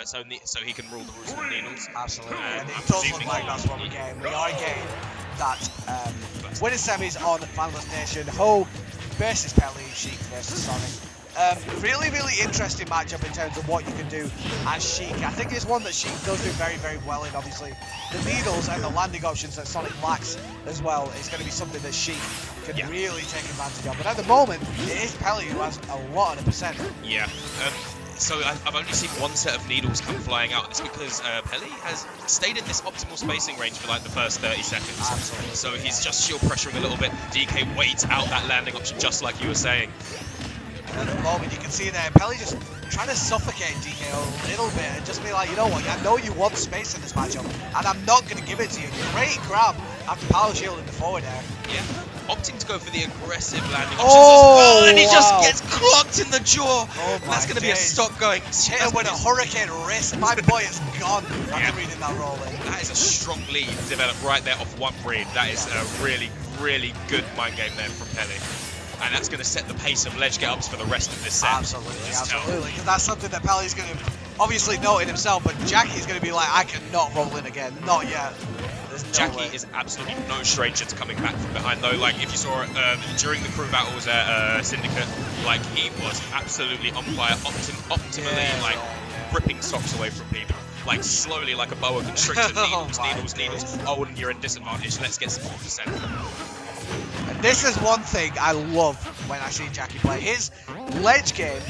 so he can rule the roost with needles. Absolutely, and it I'm does presuming look like that's what we're getting. We are getting that winning semis on Final Destination. Ho versus Peli, Sheik versus Sonic. Really, really interesting matchup in terms of what you can do as Sheik. I think it's one that Sheik does do very, very well in. Obviously, the needles and the landing options that Sonic lacks as well is going to be something that Sheik can really take advantage of. But at the moment, it is Peli who has a lot of the percent. Yeah. So I've only seen one set of needles come flying out, and it's because Peli has stayed in this optimal spacing range for like the first 30 seconds. Absolutely. So he's just shield pressuring a little bit. DK waits out that landing option, just like you were saying. And at the moment, you can see there, Peli just trying to suffocate DKHo a little bit and just be like, you know what, I know you want space in this matchup, and I'm not going to give it to you. Great grab after power shield in the forward air. Yeah. Opting to go for the aggressive landing options. Oh, and he wow. just gets clocked in the jaw. Oh my That's going to be a stop going. Hit him with a hurricane wrist. My boy is gone after reading that roll in. That is a strong lead developed right there off one read. That is a really, really good mind game there from Peli. And that's going to set the pace of ledge get-ups for the rest of this set. Absolutely, absolutely. Because that's something that Peli's going to obviously know in himself, but Jackie's going to be like, I cannot roll in again. Not yet. Jackie is absolutely no stranger to coming back from behind, though. Like, if you saw during the crew battles at Syndicate, like, he was absolutely on fire, optimally, ripping stocks away from people. Like, slowly, like a boa constrictor. Needles. Oh, and you're in disadvantage. Let's get some more percent. And this is one thing I love when I see Jackie play. His ledge game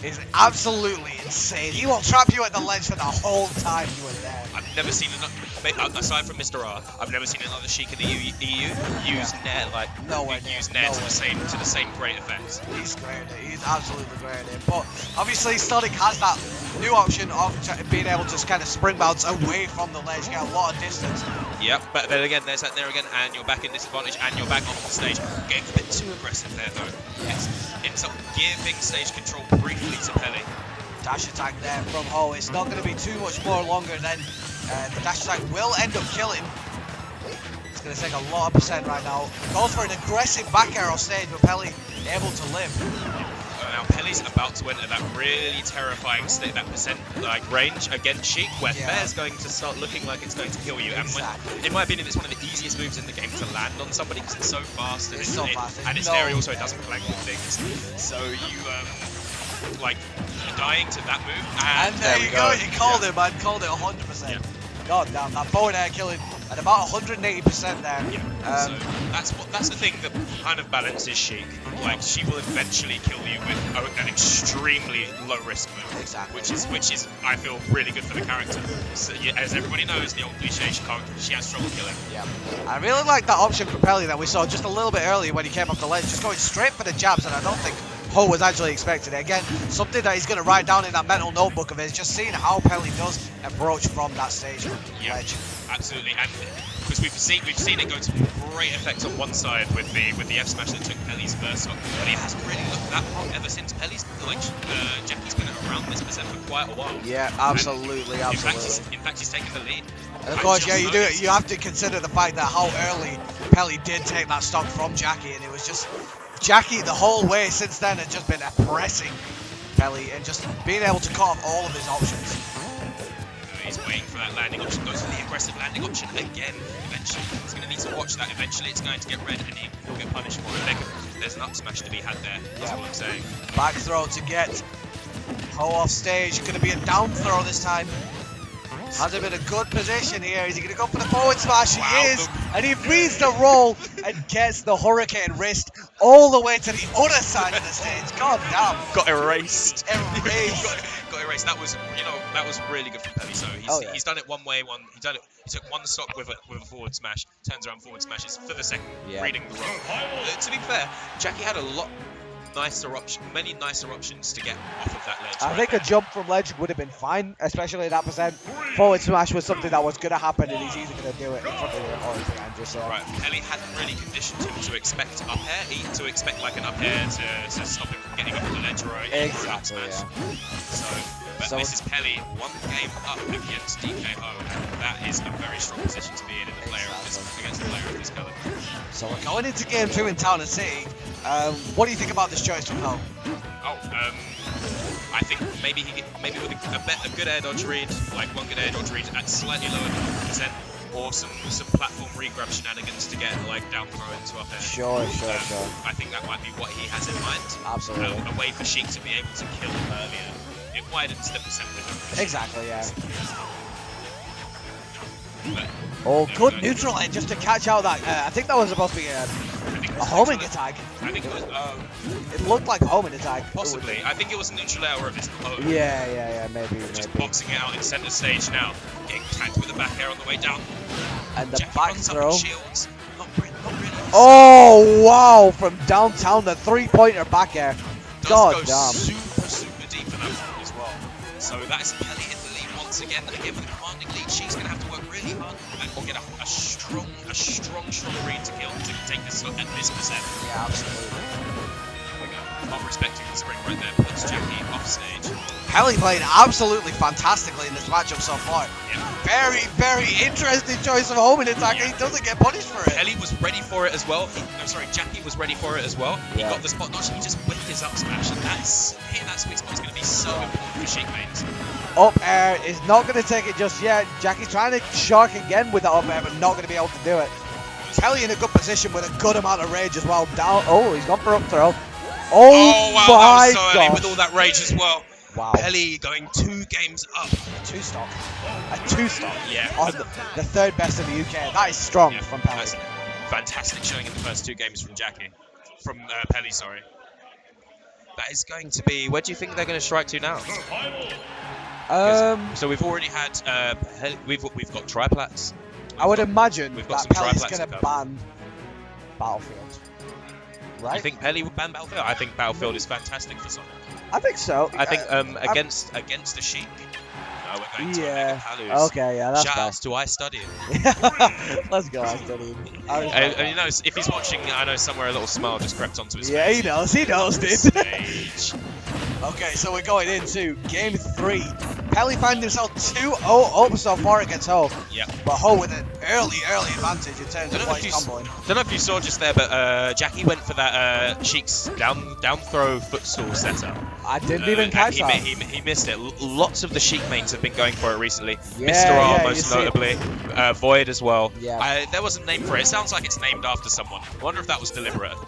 is absolutely insane. He will trap you at the ledge for the whole time you are there. I've never seen aside from Mr. R, I've never seen another Sheik in the EU use Nair to the same great effect. He's great at it. He's absolutely great at it. But obviously Sonic has that new option of being able to kind of sprint bounce away from the ledge, get a lot of distance. Yep, but then again, there's that there again, and you're back in disadvantage, and you're back off the stage. Getting a bit too aggressive there, though. Ends up giving stage control briefly to Peli. Dash attack there from Ho. It's not going to be too much more longer than the dash attack will end up killing. It's going to take a lot of percent right now. Goes for an aggressive back arrow stage, but Peli able to live. Now Peli's about to enter that really terrifying state, that percent range against Sheik, where Fair's going to start looking like it's going to kill you. Exactly. And in my opinion, it's one of the easiest moves in the game to land on somebody because it's so fast and it's no aerial, so it doesn't collect with things. So you like dying to that move, and there you go. You called it, man. Called it 100%. Yeah. God damn, that forward air killing at about 180% there. Yeah. So that's the thing that kind of balances Sheik. Like, she will eventually kill you with an extremely low risk move. Exactly. Which is I feel really good for the character. So, as everybody knows, the old cliche, she has trouble killing. Yeah. I really like that option for Peli that we saw just a little bit earlier when he came off the ledge, just going straight for the jabs, and I don't think Ho was actually expecting it. Again, something that he's going to write down in that mental notebook of his, just seeing how Peli does approach from that stage ledge. Absolutely, and because we've seen it go to great effect on one side with the F smash that took Peli's first stock, but he hasn't really looked that hot ever since Peli's Jackie's been around this percent for quite a while. Yeah, absolutely. In fact, he's taken the lead. And of course, you have to consider the fact that how early Peli did take that stock from Jackie, and it was just Jackie the whole way since then has just been oppressing Peli and just being able to cut off all of his options. He's waiting for that landing option, goes for the aggressive landing option again. Eventually, he's going to need to watch that. Eventually, it's going to get red and he'll get punished for it. There's an up smash to be had there, that's all I'm saying. Back throw to get Ho off stage. Going to be a down throw this time. Has him in a good position here. Is he going to go for the forward smash? Wow, he is. And he reads the roll and gets the hurricane wrist all the way to the other side of the stage. God damn. Got erased. Got erased. That was, that was really good from Peli. So he's done it one way. He took one stock with a forward smash, turns around forward smashes for the second, reading the roll. To be fair, Jackie had many nicer options to get off of that ledge. I think a jump from ledge would have been fine, especially at that percent. Forward smash was something that was going to happen, and he's easily going to do it in front of the orange behind you. So. Right, Peli hadn't really conditioned him to expect up air, to expect like an up air to stop him from getting up the ledge, right? Exactly, yeah. So this is Peli, one game up against DKHo, and that is a very strong position to be in against a player of this caliber. So we're going into game 2 in Town and City. What do you think about this choice from Ho? I I think maybe with a good air dodge read, like one good air dodge read at slightly lower than 50%, or some platform regrab shenanigans to get like down throw into up air. Sure. I think that might be what he has in mind. Absolutely. A way for Sheik to be able to kill earlier. It widens the percentage. Exactly, yeah. But, oh, good neutral edge just to catch out that. I think that was supposed to be a homing attack. I think it was. It looked like a homing attack. Possibly. I think it was a neutral air or if it's own. Yeah, maybe. Just boxing it out in center stage now. Getting tagged with the back air on the way down. And the Jackie back runs throw. up shields. Not really. Oh, wow. From downtown, the three-pointer back air. God Does go damn. super deep for that one as well. So that's Peli in the lead once again. Again with a commanding lead, she's going to have to work really hard and get a strong read to kill to take this at this percent. Yeah, absolutely. Not respecting the spring right there, puts Jackie off stage. Peli playing absolutely fantastically in this matchup so far. Yeah. Very interesting choice of homing attack. Yeah. He doesn't get punished for it. Peli was ready for it as well. Jackie was ready for it as well. He Yeah. got the spot dodge, he just whipped his up smash, and hitting that sweet spot is going to be so important for Sheik mains. Up air is not going to take it just yet. Jackie's trying to shark again with that up air, but not going to be able to do it. Peli in a good position with a good amount of rage as well. Down. Oh, he's gone for up throw. Oh wow, my that was so early with all that rage as well. Wow. Peli going 2 games up. A two-stock. Yeah. On the third best in the UK. That is strong from Peli. That's fantastic showing in the first 2 games from Peli, sorry. That is going to be. Where do you think they're going to strike to now? So we've already had. We've got triplats. I would imagine we've got that some Peli's triplats going to to come. ban Battlefield. Right? You think Peli would ban Battlefield? I think Battlefield is fantastic for Sonic. I think so. I think against the Sheik. No, we're going to Omega Palus. Okay, yeah, that's Shout fair. outs to I Study. Let's go, I studied. You know, if he's watching, I know somewhere a little smile just crept onto his Yeah, face. he knows, dude. Stage. Okay, so we're going into game 3. Peli finds himself 2-0 up so far against Ho. Yeah. But Ho with an early advantage in terms of what he's comboing. Don't know if you saw just there, but Jackie went for that Sheik's down throw footstool setup. I didn't even catch that. He missed it. Lots of the Sheik mains have been going for it recently. Yeah, Mr. R yeah, most notably. Void as well. Yeah. There was a name for it. It sounds like it's named after someone. I wonder if that was deliberate.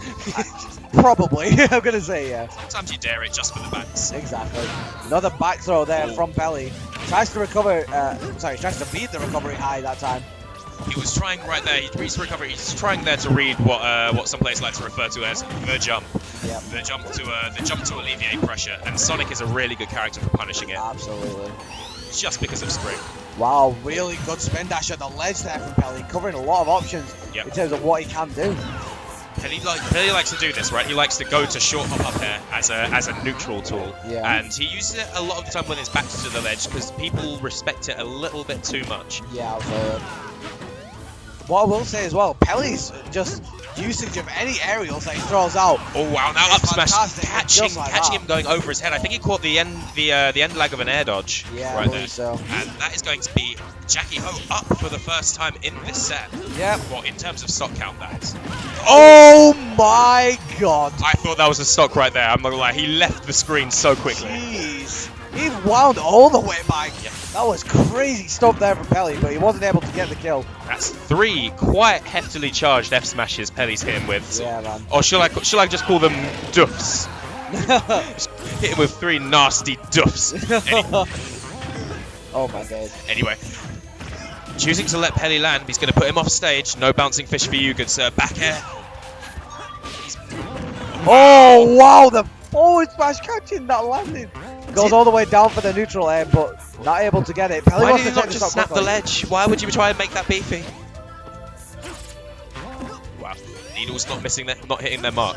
Probably, I'm going to say, yeah. Sometimes you dare it just for the backs. Exactly. Another back throw there from Peli. Tries to recover, tries to beat the recovery high that time. He was trying right there. He reached recovery. He's trying there to read what some players like to refer to as the jump. Yeah. The jump to alleviate pressure. And Sonic is a really good character for punishing it. Absolutely. Just because of Spring. Wow, really good spin dash at the ledge there from Peli, covering a lot of options in terms of what he can do. Peli likes to do this, right? He likes to go to short hop up air as a neutral tool. Yeah. And he uses it a lot of the time when his back's to the ledge because people respect it a little bit too much. Yeah, absolutely. What I will say as well, Peli's just usage of any aerials that he throws out. Oh wow! Now up smash, catching him going over his head. I think he caught the end lag of an air dodge. Yeah, right there. So. And that is going to be DKHo up for the first time in this set. Yep. Well, in terms of stock count, that is. Oh my god! I thought that was a stock right there. I'm not gonna lie. He left the screen so quickly. Jeez. He wound all the way back. Yeah. That was crazy stuff there from Peli, but he wasn't able to get the kill. That's 3 quite heftily charged F smashes Peli's hit him with. Yeah, man. Or shall I just call them duffs? Hit him with 3 nasty duffs. Oh my god. Anyway, choosing to let Peli land, he's going to put him off stage. No bouncing fish for you, good sir. Back air. Oh wow, the forward smash catching that landing. Goes all the way down for the neutral air, but not able to get it. Peli Why wants did to he take not the just stock snap the quickly. ledge? Why would you try and make that beefy? Wow, Needle's not hitting their mark.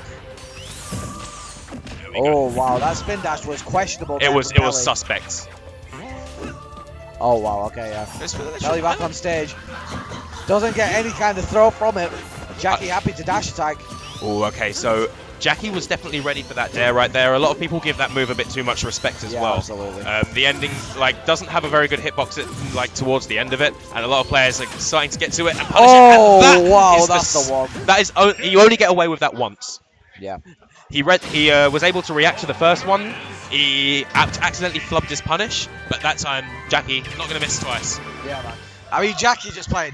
Oh wow, that spin dash was questionable. It was suspect. Oh wow, okay, yeah. Peli back on stage. Doesn't get any kind of throw from it. Jackie happy to dash attack. Oh, okay, so Jackie was definitely ready for that dare right there. A lot of people give that move a bit too much respect as well. Absolutely. The ending doesn't have a very good hitbox towards the end of it, and a lot of players are starting to get to it and punish it. And wow, that's the one. That is you only get away with that once. Yeah. He was able to react to the first one, He accidentally flubbed his punish, but that time, Jackie not going to miss twice. Yeah, man. I mean, Jackie just played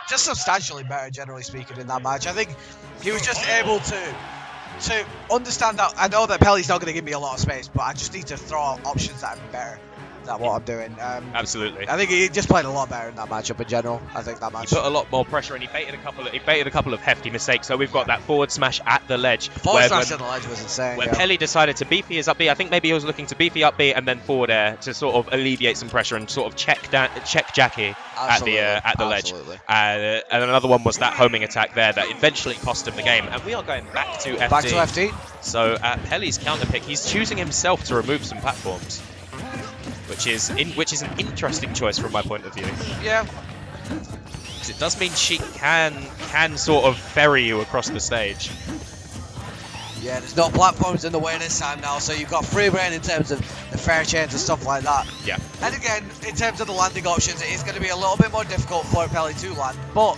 just substantially better, generally speaking, in that match. I think he was just able to understand that. I know that Peli's not going to give me a lot of space, but I just need to throw out options that are better than what I'm doing. Absolutely. I think he just played a lot better in that matchup in general. I think that match. He put a lot more pressure, and he baited a couple of hefty mistakes. So we've got that forward smash at the ledge. Forward smash at the ledge was insane. Where Peli decided to beefy his up B. I think maybe he was looking to beefy up B and then forward air to sort of alleviate some pressure and sort of check Jackie at the ledge. And another one was that homing attack there that eventually cost him the game. And we are going back to FD. Back to FD. So at Peli's counter pick, he's choosing himself to remove some platforms, which is an interesting choice from my point of view. Yeah. Because it does mean Sheik can sort of ferry you across the stage. Yeah, there's no platforms in the way this time now, so you've got free reign in terms of the fair chains and stuff like that. Yeah. And again, in terms of the landing options, it is going to be a little bit more difficult for Peli to land, but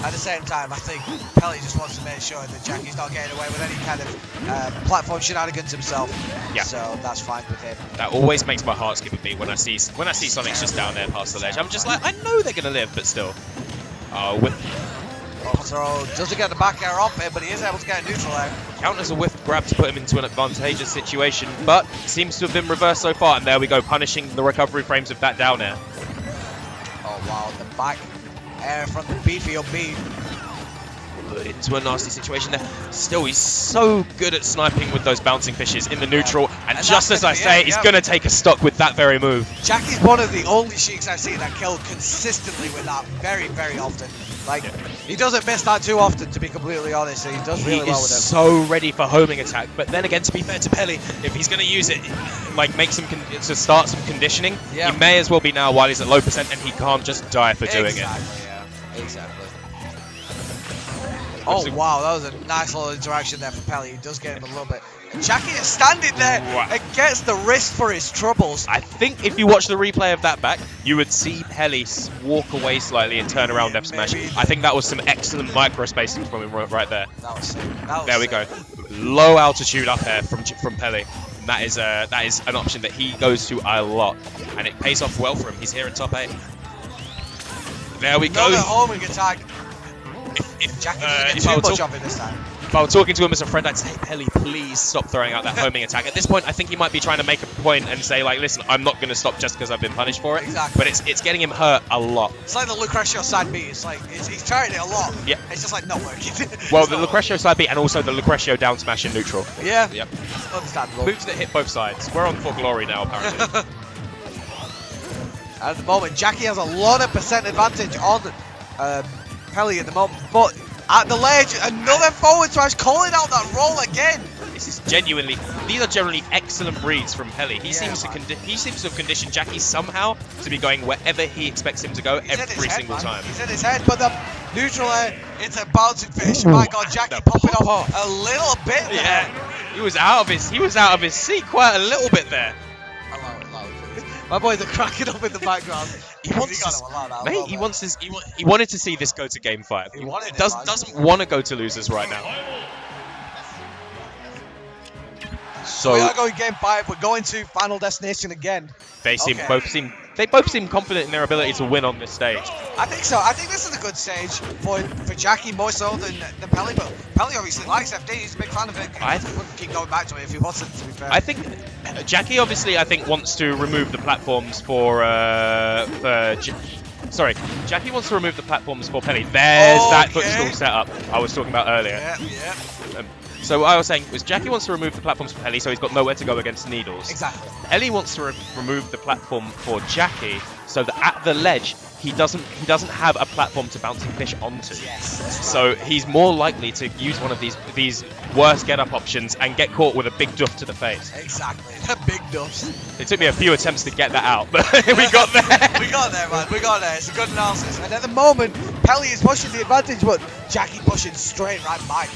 at the same time, I think Peli just wants to make sure that Jackie's not getting away with any kind of platform shenanigans himself. Yeah. So that's fine with him. That always makes my heart skip a beat when I see Sonic's just down there past the ledge. I'm just like, I know they're gonna live, but still. Oh, whip. Throw doesn't get the back air off it, but he is able to get a neutral air. Counters a whiff grab to put him into an advantageous situation, but seems to have been reversed so far. And there we go, punishing the recovery frames of that down air. Oh wow, the back air from the beefy up B. Into a nasty situation there. Still, he's so good at sniping with those bouncing fishes in the neutral, and just as I say, he's going to take a stock with that very move. Jackie's one of the only Sheiks I've seen that kill consistently with that very, very often. Like, he doesn't miss that too often, to be completely honest. He does really well with it. He is so ready for homing attack, but then again, to be fair to Peli, if he's going to use it, like make some to start some conditioning, he may as well be now while he's at low percent, and he can't just die for doing it. Yeah, exactly. Oh wow, that was a nice little interaction there for Peli. He does get him a little bit. And Jackie is standing there and gets the wrist for his troubles. I think if you watch the replay of that back, you would see Peli walk away slightly and turn around F smash. I think that was some excellent micro spacing from him right there. That was sick. There we go. Low altitude up air from Peli. And that is an option that he goes to a lot, and it pays off well for him. He's here in top 8. There we go. Another homing attack. If Jackie doesn't get too much of it this time. If I were talking to him as a friend, I'd say, Peli, please stop throwing out that homing attack. At this point, I think he might be trying to make a point and say, like, listen, I'm not going to stop just because I've been punished for it. Exactly. But it's getting him hurt a lot. It's like the Lucretio side B. It's like, he's trying it a lot. Yeah. It's just like not working. Well, the Lucretio side B and also the Lucretio down smash in neutral. Yeah. Yep. Understandable. Moves that hit both sides. We're on for glory now, apparently. At the moment, Jackie has a lot of percent advantage on Peli at the moment, but at the ledge, another forward smash, calling out that roll again. These are generally excellent reads from Peli. He seems to have conditioned Jackie somehow to be going wherever he expects him to go every single time. He's in his head, but the neutral air, it's a bouncing fish. My God, Jackie popping off a little bit there. Yeah, he was out of his seat quite a little bit there. My boys are cracking up in the background. He wanted to see this go to game 5. He doesn't want to go to losers right now. So we are going game 5. We're going to Final Destination again. They both seem confident in their ability to win on this stage. I think so. I think this is a good stage for Jackie more so than Peli, but Peli obviously likes FD. He's a big fan of it. He wouldn't keep going back to it if he wasn't, to be fair. I think Jackie obviously wants to remove the platforms for Jackie wants to remove the platforms for Peli. There's that footstool setup I was talking about earlier. Yeah. So what I was saying was Jackie wants to remove the platforms for Peli, so he's got nowhere to go against Needles. Exactly. Peli wants to remove the platform for Jackie, so that at the ledge he doesn't have a platform to bouncing fish onto. Yes. So he's more likely to use one of these worst get-up options and get caught with a big duff to the face. Exactly. The big duffs. It took me a few attempts to get that out, but we got there. We got there, man. We got there. It's a good analysis. And at the moment, Peli is pushing the advantage, but Jackie pushing straight right by.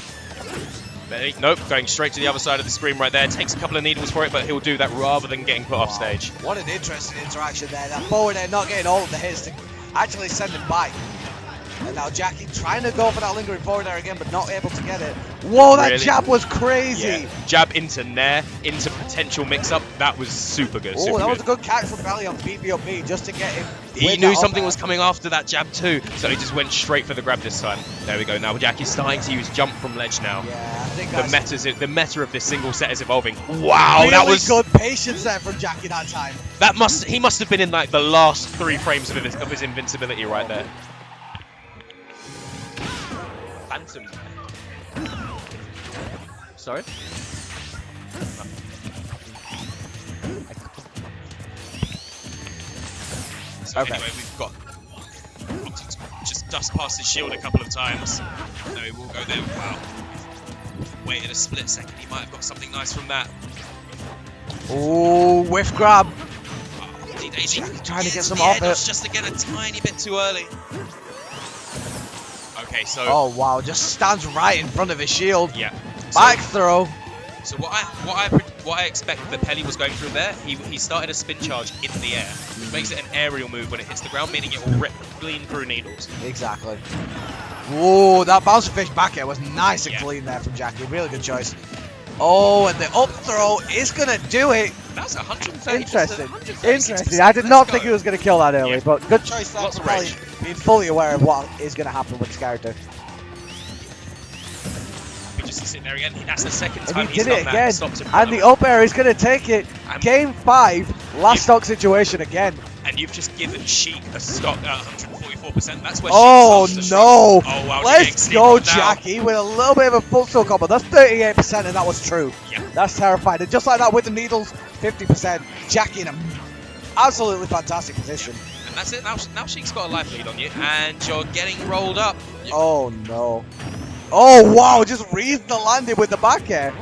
Nope, going straight to the other side of the screen right there. Takes a couple of needles for it, but he'll do that rather than getting put off stage. What an interesting interaction there. That forward air not getting all of the hits to actually send him by. And now Jackie trying to go for that lingering forward there again, but not able to get it. Whoa, that Really? jab was crazy. Yeah. Jab into nair, into potential mix-up. That was super good. Oh, that was a good catch from Belly on BBOB just to get him. He knew something was coming after that jab too, so he just went straight for the grab this time. There we go. Now Jackie's starting to use jump from ledge now. Yeah, I think the meta of this single set is evolving. Wow, really that was good patience there from Jackie that time. He must have been in like the last 3 frames of his invincibility right there. Phantom. Sorry? So anyway, we've got just dust past his shield a couple of times. No, he will go there. Wow. Waited a split second. He might have got something nice from that. Oh, whiff grab. Daisy trying to get some off it. Just to get a tiny bit too early. Okay, so. Oh wow, just stands right in front of his shield. Yeah. Back throw. So what I expect that Peli was going through there, he started a spin charge in the air, which makes it an aerial move when it hits the ground, meaning it will rip clean through needles. Exactly. Whoa, that bouncer fish back air was nice and clean there from Jackie. Really good choice. Oh, and the up throw is gonna do it. That's 130%. Interesting. I did not think he was gonna kill that early, but good choice there Lots for of Peli, being fully aware of what is gonna happen with his character. Just sitting there again. That's the second And time he he's did it done again. that. And the up air is going to take it. Game 5, last stock situation again. And you've just given Sheik a stock at 144%. That's where oh Sheik no! Oh wow! Let's go, Jackie, with a little bit of a full still combo. That's 38%, and that was true. Yeah. That's terrifying. And just like that with the needles, 50%. Jackie in an absolutely fantastic position. And that's it. Now Sheik's got a life lead on you, and you're getting rolled up. Oh no! Oh wow! Just reads the landing with the back air.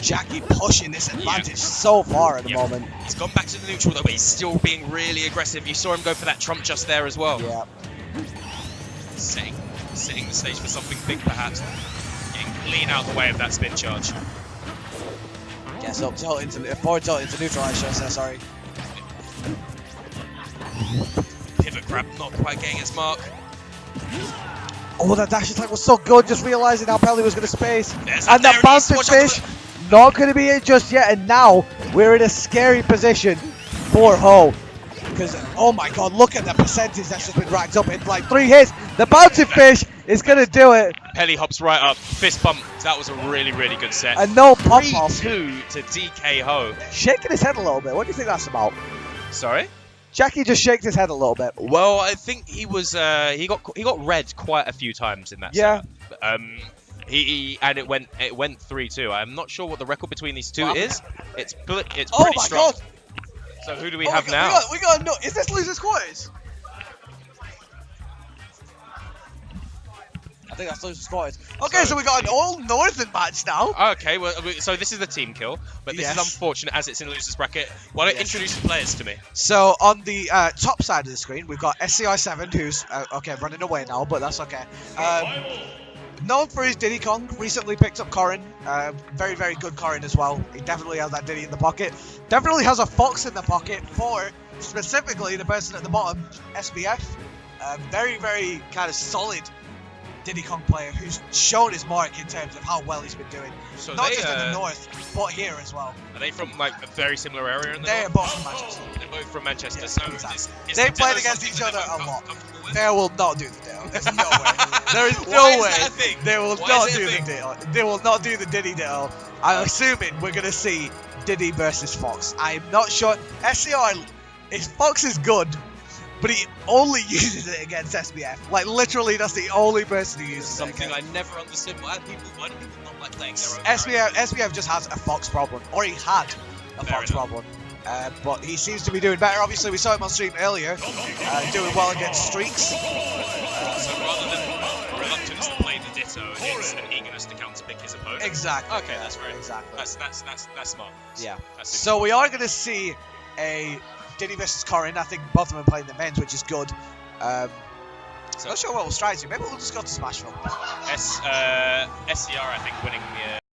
Jackie pushing this advantage so far at the moment. He's gone back to the neutral though, but he's still being really aggressive. You saw him go for that trump just there as well. Yeah. Setting the stage for something big perhaps. Getting clean out the way of that spin charge. Yes, up tilt into forward tilt into neutral, I should say, sorry. Pivot grab not quite getting its mark. Oh, that dash attack was so good, just realising how Peli was going to space. And that bouncing fish, not going to be it just yet. And now we're in a scary position for Ho. Because, oh my god, look at the percentage that's just been racked up. It's like 3 hits. The bouncing fish is going to do it. Peli hops right up. Fist pump. That was a really, really good set. And no pop off. 3-2 to DKHo. Shaking his head a little bit. What do you think that's about? Sorry? Jackie just shakes his head a little bit. Well, I think he was he got red quite a few times in that yeah. set. And it went 3-2. I'm not sure what the record between these two is. It's pretty strong. God. So who do we have now? We got no. Is this losers quarters? I think that's losers quarters. Okay, so we got an all northern match now. Okay, well, so this is the team kill, but this is unfortunate as it's in losers bracket. Why don't you introduce the players to me? So on the top side of the screen, we've got SCI7, who's running away now, but that's okay. Known for his Diddy Kong, recently picked up Corrin. Very, very good Corrin as well. He definitely has that Diddy in the pocket. Definitely has a Fox in the pocket for, specifically, the person at the bottom, SBF. Very, very kind of solid Diddy Kong player who's shown his mark in terms of how well he's been doing. So not just in the north, but here as well. Are they from like a very similar area in the They're north? both from Manchester. They're both from Manchester. Yeah, so exactly. They've played against each other a lot. They will not do the deal. There's no way. There is no way. They will not do the deal. They will not do the Diddy deal. I'm assuming we're gonna see Diddy versus Fox. I'm not sure. SCR, Fox is good, but he only uses it against SBF. Like literally, that's the only person who uses something it. I never understood. Why do people not like playing their own? SBF just has a Fox problem, or he had a Fox problem. But he seems to be doing better. Obviously, we saw him on stream earlier, doing well against streaks. So rather than reluctance to play the Ditto, it's an eagerness to counterpick his opponent. Exactly. Okay, that's right. Exactly. That's smart. Yeah. That's so we are going to see a Diddy versus Corrin. I think both of them are playing the men's, which is good. So not sure what we'll try to. Maybe we'll just go to Smashville. SCR, I think, winning the.